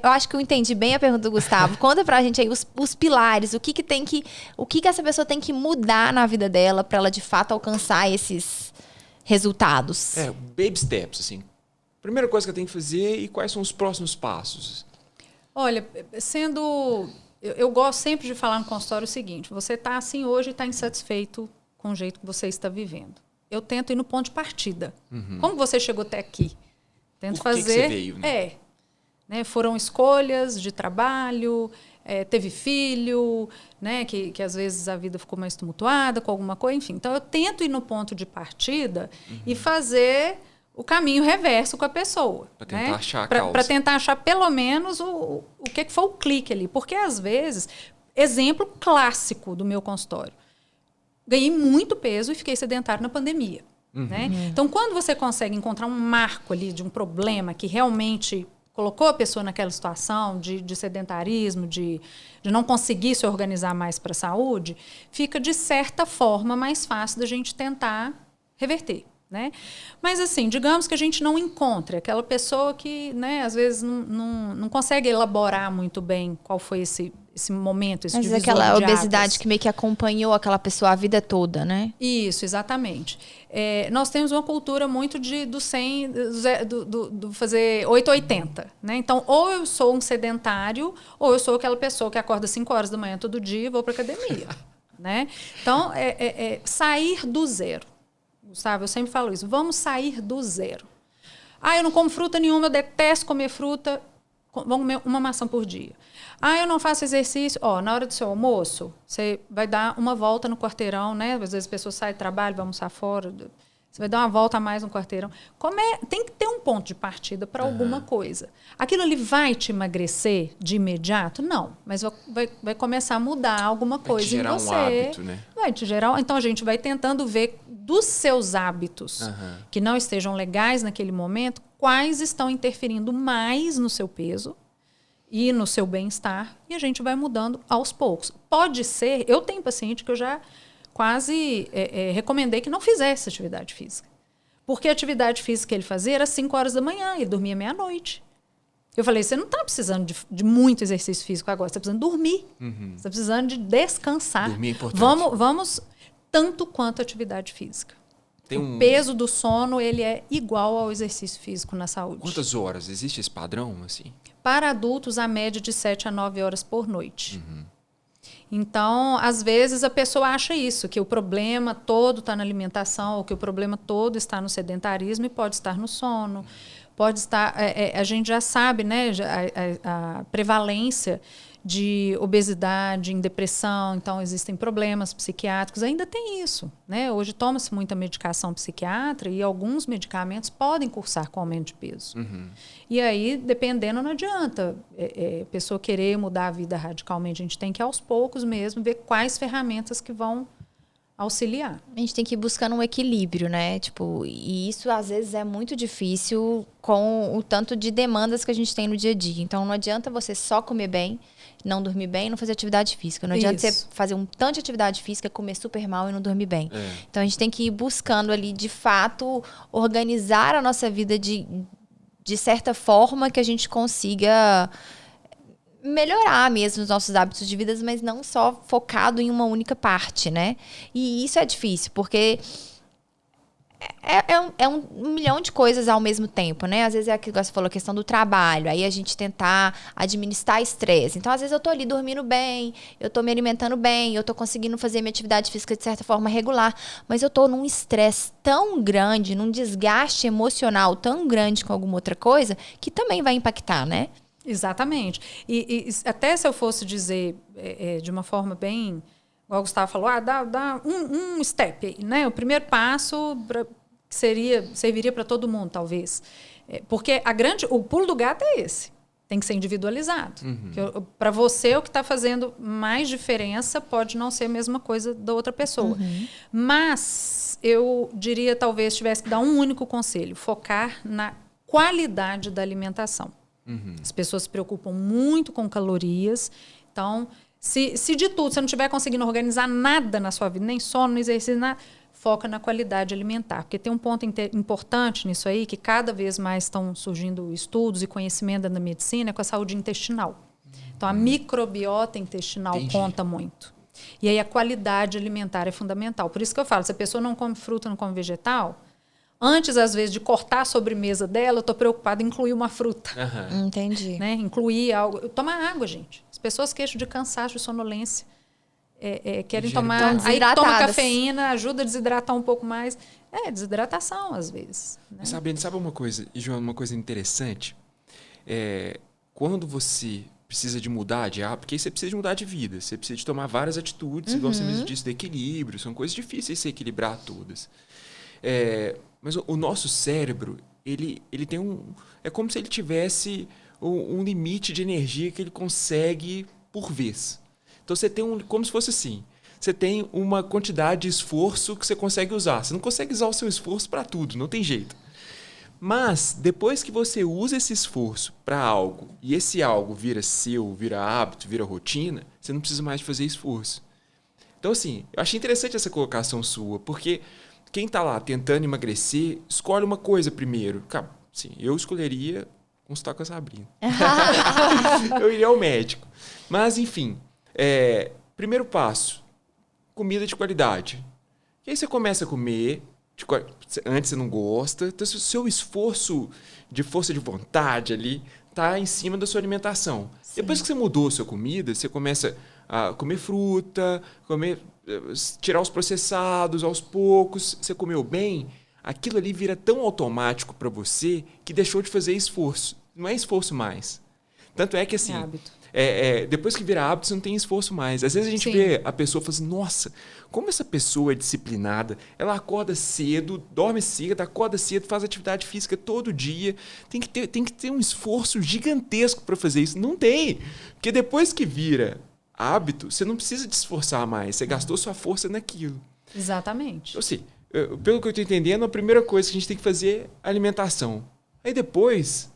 Eu acho que eu entendi bem a pergunta do Gustavo. Conta pra gente aí os pilares, o que essa pessoa tem que mudar na vida dela pra ela de fato alcançar esses resultados? Baby steps, assim. Primeira coisa que eu tenho que fazer e quais são os próximos passos? Olha, eu gosto sempre de falar no consultório o seguinte: você está assim hoje e está insatisfeito com o jeito que você está vivendo. Eu tento ir no ponto de partida. Como você chegou até aqui? Tento Por que você veio, né? Né? Foram escolhas de trabalho, teve filho, né? Que às vezes a vida ficou mais tumultuada com alguma coisa, enfim. Então, eu tento ir no ponto de partida e fazer o caminho reverso com a pessoa. Para tentar achar a causa. Para tentar achar, pelo menos, o que foi o clique ali. Porque, às vezes, exemplo clássico do meu consultório. Ganhei muito peso e fiquei sedentário na pandemia. Né? Então, quando você consegue encontrar um marco ali de um problema que realmente colocou a pessoa naquela situação de sedentarismo, de não conseguir se organizar mais para a saúde, fica, de certa forma, mais fácil da gente tentar reverter. Né? Mas, assim, digamos que a gente não encontre aquela pessoa que, né, às vezes, não consegue elaborar muito bem qual foi esse momento, esse divisor de águas. Mas aquela obesidade que meio que acompanhou aquela pessoa a vida toda, né? Isso, exatamente. Nós temos uma cultura muito do fazer 880, né? Então, ou eu sou um sedentário, ou eu sou aquela pessoa que acorda 5 horas da manhã todo dia e vou para academia. Né? Então, sair do zero. Gustavo, eu sempre falo isso. Vamos sair do zero. Eu não como fruta nenhuma, eu detesto comer fruta. Vamos comer uma maçã por dia. Eu não faço exercício. Na hora do seu almoço, você vai dar uma volta no quarteirão, né? Às vezes as pessoas saem do trabalho, vão almoçar fora. Você vai dar uma volta a mais no quarteirão. Tem que ter um ponto de partida para alguma coisa. Aquilo ali vai te emagrecer de imediato? Não. Mas vai começar a mudar alguma coisa em você. Vai te gerar um hábito, né? Vai te gerar. Então, a gente vai tentando ver dos seus hábitos que não estejam legais naquele momento, quais estão interferindo mais no seu peso e no seu bem-estar, e a gente vai mudando aos poucos. Pode ser, eu tenho paciente que eu já quase recomendei que não fizesse atividade física. Porque a atividade física que ele fazia era 5 horas da manhã, ele dormia meia-noite. Eu falei, você não está precisando de muito exercício físico agora, você está precisando dormir. Você está precisando de descansar. Dormir é importante. Vamos tanto quanto a atividade física. O peso do sono, ele é igual ao exercício físico na saúde. Quantas horas? Existe esse padrão, assim? Para adultos, a média de 7 a 9 horas por noite. Então, às vezes, a pessoa acha isso, que o problema todo está na alimentação, ou que o problema todo está no sedentarismo, e pode estar no sono. Pode estar... a gente já sabe, né, a prevalência de obesidade, em depressão, então existem problemas psiquiátricos, ainda tem isso, né? Hoje toma-se muita medicação psiquiátrica e alguns medicamentos podem cursar com aumento de peso. E aí, dependendo, não adianta a pessoa querer mudar a vida radicalmente, a gente tem que, aos poucos mesmo, ver quais ferramentas que vão auxiliar. A gente tem que ir buscando um equilíbrio, né? E isso às vezes é muito difícil com o tanto de demandas que a gente tem no dia a dia. Então não adianta você só comer bem, não dormir bem e não fazer atividade física. Não adianta você fazer um tanto de atividade física, comer super mal e não dormir bem. Então a gente tem que ir buscando ali, de fato, organizar a nossa vida de certa forma que a gente consiga melhorar mesmo os nossos hábitos de vida, mas não só focado em uma única parte, né? E isso é difícil, porque é um milhão de coisas ao mesmo tempo, né? Às vezes é aquilo que você falou, a questão do trabalho, aí a gente tentar administrar estresse. Então, às vezes eu tô ali dormindo bem, eu tô me alimentando bem, eu tô conseguindo fazer minha atividade física de certa forma regular, mas eu tô num estresse tão grande, num desgaste emocional tão grande com alguma outra coisa, que também vai impactar, né? Exatamente. E até se eu fosse dizer de uma forma bem... Igual o Gustavo falou, dá um step aí, né? O primeiro passo serviria para todo mundo, talvez. Porque o pulo do gato é esse. Tem que ser individualizado. Para você, o que está fazendo mais diferença pode não ser a mesma coisa da outra pessoa. Mas eu diria, talvez, tivesse que dar um único conselho. Focar na qualidade da alimentação. As pessoas se preocupam muito com calorias. Então, se de tudo você não estiver conseguindo organizar nada na sua vida, nem sono, nem exercício, nada, foca na qualidade alimentar. Porque tem um ponto importante nisso aí, que cada vez mais estão surgindo estudos e conhecimento da medicina, com a saúde intestinal. Então, a microbiota intestinal conta muito. E aí a qualidade alimentar é fundamental. Por isso que eu falo, se a pessoa não come fruta, não come vegetal, Antes, às vezes, de cortar a sobremesa dela, eu estou preocupada em incluir uma fruta. Entendi. Né? Incluir algo. Tomar água, gente. As pessoas queixam de cansaço e sonolência. Querem tomar. Aí toma cafeína, ajuda a desidratar um pouco mais. Desidratação, às vezes. Né? Sabe uma coisa, e Joana, uma coisa interessante? Quando você precisa de mudar de hábito, porque aí você precisa de mudar de vida, você precisa de tomar várias atitudes, igual você mesmo disse, de equilíbrio, são coisas difíceis de se equilibrar todas. Mas o nosso cérebro, ele tem é como se ele tivesse um limite de energia que ele consegue por vez. Então você tem como se fosse assim, você tem uma quantidade de esforço que você consegue usar. Você não consegue usar o seu esforço para tudo, não tem jeito. Mas, depois que você usa esse esforço para algo, e esse algo vira seu, vira hábito, vira rotina, você não precisa mais de fazer esforço. Então, assim, eu achei interessante essa colocação sua, porque quem está lá tentando emagrecer, escolhe uma coisa primeiro. Sim, eu escolheria consultar com a Sabrina. Eu iria ao médico. Mas, enfim, primeiro passo, comida de qualidade. E aí você começa a comer... Antes você não gosta, então o seu esforço de força de vontade ali está em cima da sua alimentação. Sim. Depois que você mudou a sua comida, você começa a comer fruta, tirar os processados aos poucos, você comeu bem, aquilo ali vira tão automático para você que deixou de fazer esforço. Não é esforço mais. Tanto é que assim... hábito. Depois que vira hábito, você não tem esforço mais. Às vezes a gente vê a pessoa e fala assim, nossa, como essa pessoa é disciplinada. Ela acorda cedo, dorme cedo, acorda cedo, faz atividade física todo dia. Tem que ter um esforço gigantesco para fazer isso. Não tem. Porque depois que vira hábito, você não precisa de esforçar mais. Você gastou sua força naquilo. Exatamente. Então, assim, pelo que eu estou entendendo, a primeira coisa que a gente tem que fazer é alimentação. Aí depois...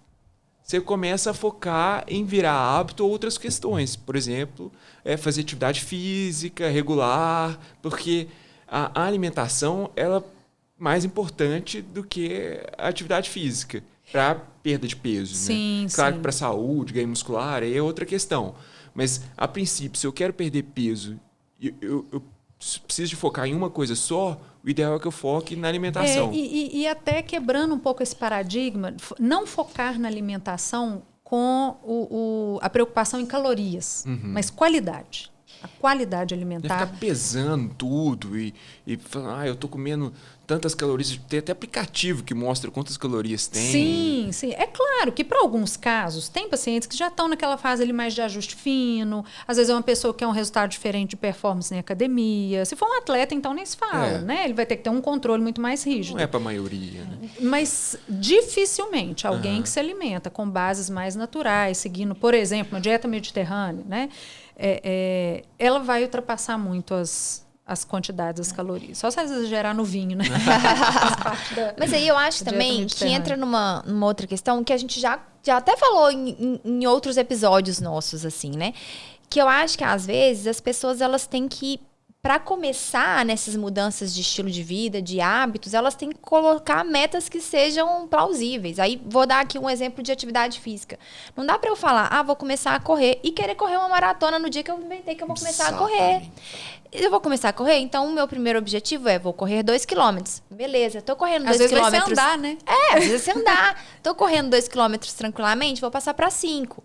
você começa a focar em virar hábito outras questões. Por exemplo, fazer atividade física regular, porque a alimentação ela é mais importante do que a atividade física para perda de peso. Sim, né? Claro sim. que para saúde, ganho muscular, aí é outra questão. Mas, a princípio, se eu quero perder peso, eu preciso de focar em uma coisa só, o ideal é que eu foque na alimentação. E até quebrando um pouco esse paradigma, não focar na alimentação com a preocupação em calorias, mas qualidade. A qualidade alimentar. Ficar pesando tudo e falando, eu estou comendo tantas calorias. Tem até aplicativo que mostra quantas calorias tem. Sim, sim. É claro que para alguns casos, tem pacientes que já estão naquela fase ali mais de ajuste fino. Às vezes é uma pessoa que quer um resultado diferente de performance em academia. Se for um atleta, então nem se fala, né? Ele vai ter que ter um controle muito mais rígido. Não é para a maioria, né? Mas dificilmente alguém que se alimenta com bases mais naturais, seguindo, por exemplo, uma dieta mediterrânea, né? Ela vai ultrapassar muito as quantidades, as calorias. Só se exagerar no vinho, né? Mas aí eu acho também que entra numa outra questão que a gente já até falou em outros episódios nossos, assim, né? Que eu acho que, às vezes, as pessoas elas têm que... Para começar nessas mudanças de estilo de vida, de hábitos, elas têm que colocar metas que sejam plausíveis. Aí vou dar aqui um exemplo de atividade física. Não dá para eu falar, vou começar a correr e querer correr uma maratona no dia que eu inventei que eu vou começar a correr. Eu vou começar a correr, então o meu primeiro objetivo vou correr 2 quilômetros. Beleza, tô correndo 2 quilômetros. Às vezes vai andar, né? Às vezes você andar. Tô correndo 2 quilômetros tranquilamente, vou passar para 5.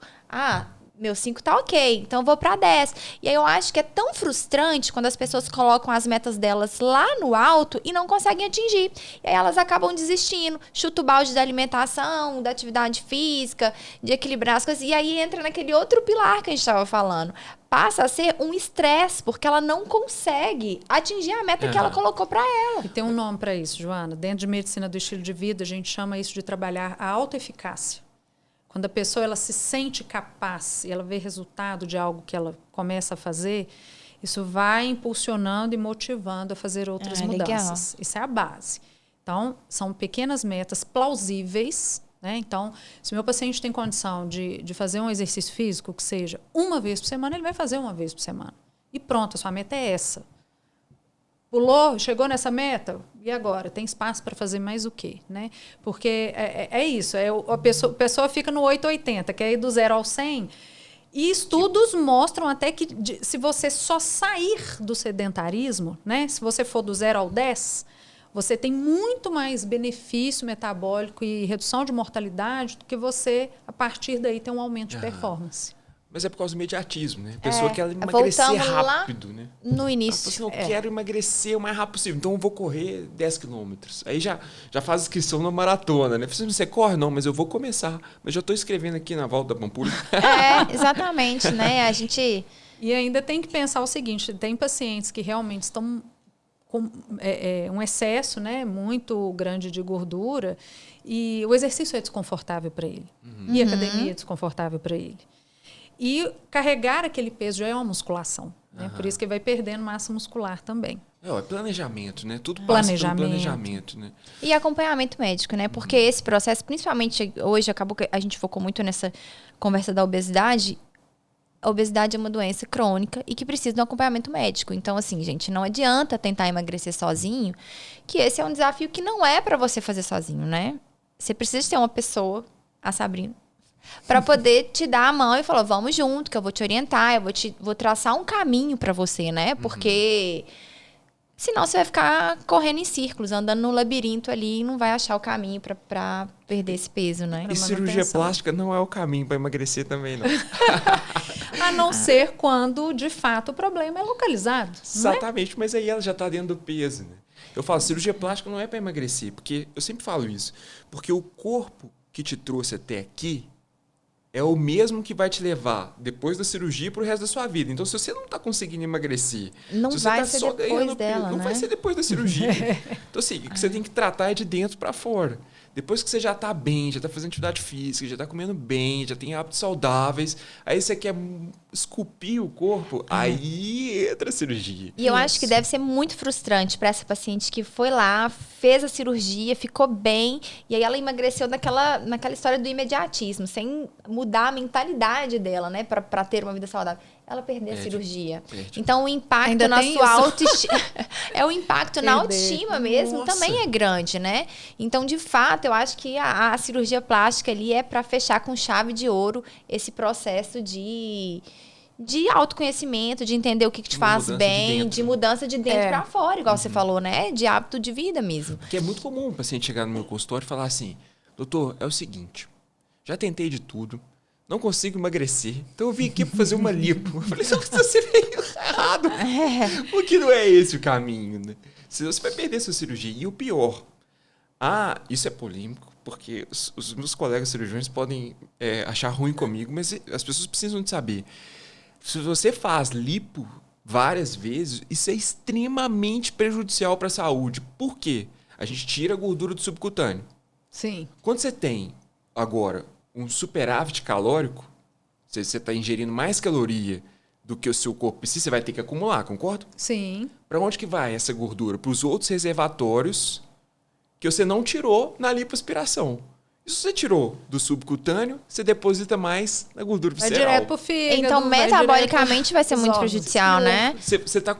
Meu 5 tá ok, então vou pra 10. E aí eu acho que é tão frustrante quando as pessoas colocam as metas delas lá no alto e não conseguem atingir. E aí elas acabam desistindo, chuta o balde da alimentação, da atividade física, de equilibrar as coisas. E aí entra naquele outro pilar que a gente estava falando. Passa a ser um estresse, porque ela não consegue atingir a meta que ela colocou para ela. E tem um nome para isso, Joana. Dentro de medicina do estilo de vida, a gente chama isso de trabalhar a autoeficácia. Quando a pessoa ela se sente capaz e ela vê resultado de algo que ela começa a fazer, isso vai impulsionando e motivando a fazer outras mudanças. Legal. Isso é a base. Então, são pequenas metas plausíveis, né? Então, se o meu paciente tem condição de fazer um exercício físico, que seja uma vez por semana, ele vai fazer uma vez por semana. E pronto, a sua meta é essa. Pulou, chegou nessa meta, e agora? Tem espaço para fazer mais o quê? Né? Porque é isso, a pessoa fica no 880, que é ir do 0 ao 100, e estudos mostram até que se você só sair do sedentarismo, né? Se você for do 0 ao 10, você tem muito mais benefício metabólico e redução de mortalidade do que você, a partir daí, ter um aumento de performance. Mas é por causa do imediatismo, né? A pessoa quer emagrecer rápido, né? No início. Ela fala assim, eu quero emagrecer o mais rápido possível, então eu vou correr 10 quilômetros. Aí já faz inscrição na maratona, né? Você corre? Não, mas eu vou começar. Mas já estou escrevendo aqui na volta da Pampulha. Exatamente, né? A gente... E ainda tem que pensar o seguinte, tem pacientes que realmente estão com um excesso, né, muito grande de gordura e o exercício é desconfortável para ele. E a academia é desconfortável para ele. E carregar aquele peso já é uma musculação. Né? Por isso que vai perdendo massa muscular também. É planejamento, né? Tudo passa pelo planejamento, né? E acompanhamento médico, né? Porque esse processo, principalmente hoje, acabou que a gente focou muito nessa conversa da obesidade. A obesidade é uma doença crônica e que precisa de um acompanhamento médico. Então, assim, gente, não adianta tentar emagrecer sozinho, que esse é um desafio que não é para você fazer sozinho, né? Você precisa ter uma pessoa, a Sabrina, para poder te dar a mão e falar, vamos junto, que eu vou te orientar, eu vou traçar um caminho para você, né? Porque senão você vai ficar correndo em círculos, andando no labirinto ali e não vai achar o caminho para perder esse peso, né? E cirurgia plástica não é o caminho para emagrecer também, não. A não ser quando, de fato, o problema é localizado. Exatamente, mas aí ela já está dentro do peso, né? Eu falo, cirurgia plástica não é para emagrecer, porque eu sempre falo isso, porque o corpo que te trouxe até aqui é o mesmo que vai te levar depois da cirurgia para o resto da sua vida. Então, se você não está conseguindo emagrecer, não se você vai tá ser só depois ganhando dela, peso, não vai ser depois da cirurgia. Então, assim, o que você tem que tratar é de dentro para fora. Depois que você já está bem, já está fazendo atividade física, já está comendo bem, já tem hábitos saudáveis, aí você quer esculpir o corpo, aí entra a cirurgia. E eu acho que deve ser muito frustrante para essa paciente que foi lá, fez a cirurgia, ficou bem, e aí ela emagreceu naquela história do imediatismo, sem mudar a mentalidade dela, né, para ter uma vida saudável. Ela perdeu a cirurgia. Então, o impacto Ainda na tem sua isso. autoestima... é o impacto na autoestima mesmo, também é grande, né? Então, de fato, eu acho que a cirurgia plástica ali é para fechar com chave de ouro esse processo de autoconhecimento, de entender o que te faz bem, de mudança de dentro para fora, igual você falou, né? De hábito de vida mesmo. Porque é muito comum o paciente chegar no meu consultório e falar assim, doutor, é o seguinte, já tentei de tudo, não consigo emagrecer, então eu vim aqui para fazer uma lipo. Eu falei, você veio errado, porque não é esse o caminho, né? Senão você vai perder sua cirurgia. E o pior, isso é polêmico, porque os meus colegas cirurgiões podem achar ruim comigo, mas as pessoas precisam de saber. Se você faz lipo várias vezes, isso é extremamente prejudicial para a saúde. Por quê? A gente tira a gordura do subcutâneo. Sim. Quando você tem, agora, um superávit calórico, você está ingerindo mais caloria do que o seu corpo precisa, você vai ter que acumular, concorda? Sim. Para onde que vai essa gordura? Para os outros reservatórios que você não tirou na lipoaspiração. E se você tirou do subcutâneo, você deposita mais na gordura visceral. Vai direto pro fígado. Então, metabolicamente vai ser muito prejudicial, né? Você está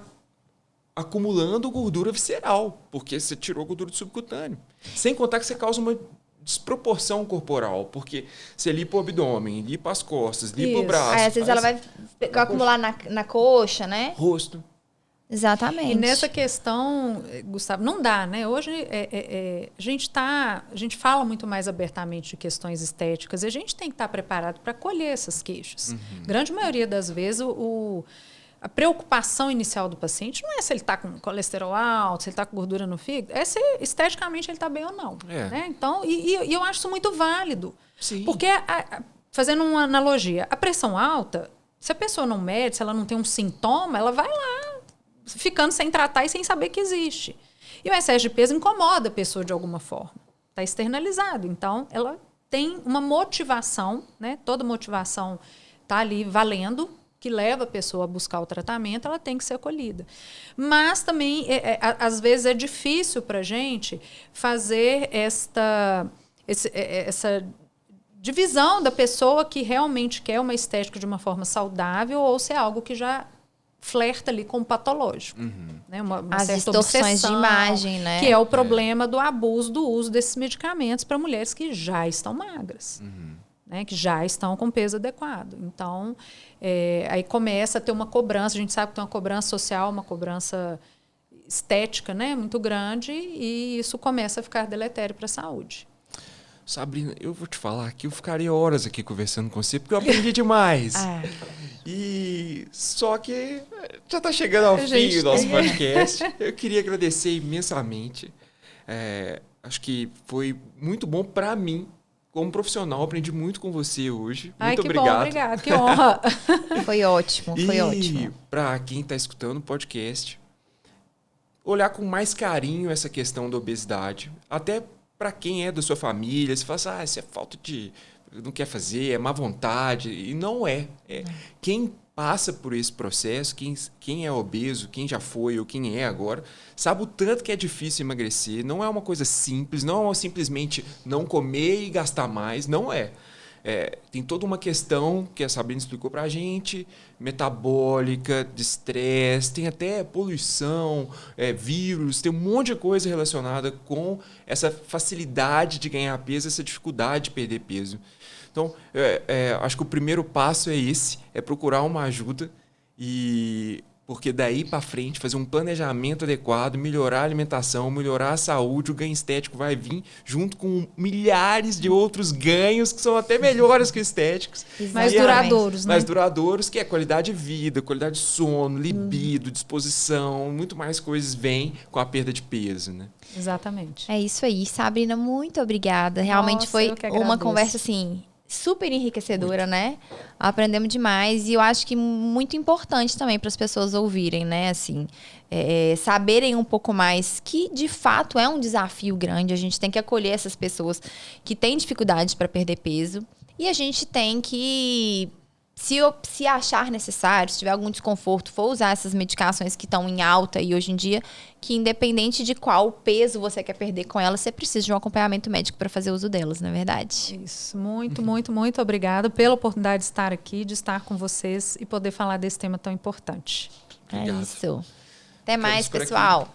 acumulando gordura visceral, porque você tirou gordura do subcutâneo. Sem contar que você causa uma desproporção corporal, porque você limpa o abdômen, limpa as costas, limpa o braço. Aí, às vezes ela vai acumular na coxa, né? Rosto. Exatamente. E nessa questão, Gustavo, não dá, né? Hoje a gente fala muito mais abertamente de questões estéticas e a gente tem que estar preparado para acolher essas queixas. Grande maioria das vezes a preocupação inicial do paciente não é se ele está com colesterol alto, se ele está com gordura no fígado, é se esteticamente ele está bem ou não. Né? Então, e eu acho isso muito válido. Sim. Porque, fazendo uma analogia, a pressão alta, se a pessoa não mede, se ela não tem um sintoma, ela vai lá ficando sem tratar e sem saber que existe. E o excesso de peso incomoda a pessoa de alguma forma. Está externalizado. Então, ela tem uma motivação, né? Toda motivação está ali valendo, que leva a pessoa a buscar o tratamento, ela tem que ser acolhida. Mas também, às vezes, é difícil para a gente fazer essa divisão da pessoa que realmente quer uma estética de uma forma saudável ou se é algo que já flerta ali com o patológico. Né? Uma As certa distorções de obsessão, imagem, né? Que é o problema do abuso do uso desses medicamentos para mulheres que já estão magras. Né, que já estão com peso adequado. Então, aí começa a ter uma cobrança, a gente sabe que tem uma cobrança social, uma cobrança estética, né, muito grande, e isso começa a ficar deletério para a saúde. Sabrina, eu vou te falar que eu ficaria horas aqui conversando com você, porque eu aprendi demais. E só que já está chegando ao fim do nosso podcast. Eu queria agradecer imensamente. Acho que foi muito bom para mim, como profissional. Aprendi muito com você hoje. Muito obrigado. Bom, obrigado, que honra. Foi ótimo, foi ótimo. E para quem está escutando o podcast, olhar com mais carinho essa questão da obesidade, até para quem é da sua família. Você fala assim, isso é falta de... não quer fazer, é má vontade. E não é. Quem passa por esse processo, quem é obeso, quem já foi ou quem é agora, sabe o tanto que é difícil emagrecer. Não é uma coisa simples, não é simplesmente não comer e gastar mais. Não é. Tem toda uma questão que a Sabrina explicou para a gente, metabólica, de estresse, tem até poluição, vírus, tem um monte de coisa relacionada com essa facilidade de ganhar peso, essa dificuldade de perder peso. Então, acho que o primeiro passo é esse, é procurar uma ajuda, porque daí para frente fazer um planejamento adequado, melhorar a alimentação, melhorar a saúde, o ganho estético vai vir junto com milhares de outros ganhos que são até melhores que estéticos. Mais duradouros, né? Mais duradouros, que é qualidade de vida, qualidade de sono, libido, disposição, muito mais coisas vêm com a perda de peso, né? Exatamente. É isso aí, Sabrina, muito obrigada. Realmente foi uma conversa assim super enriquecedora, né? Aprendemos demais e eu acho que muito importante também para as pessoas ouvirem, né? Assim, saberem um pouco mais que, de fato, é um desafio grande. A gente tem que acolher essas pessoas que têm dificuldade para perder peso e a gente tem que, se achar necessário, se tiver algum desconforto, for usar essas medicações que estão em alta e hoje em dia, que independente de qual peso você quer perder com elas, você precisa de um acompanhamento médico para fazer uso delas, não é verdade? Isso. Muito, muito, muito obrigada pela oportunidade de estar aqui, de estar com vocês e poder falar desse tema tão importante. Obrigado. É isso. Até mais, pessoal.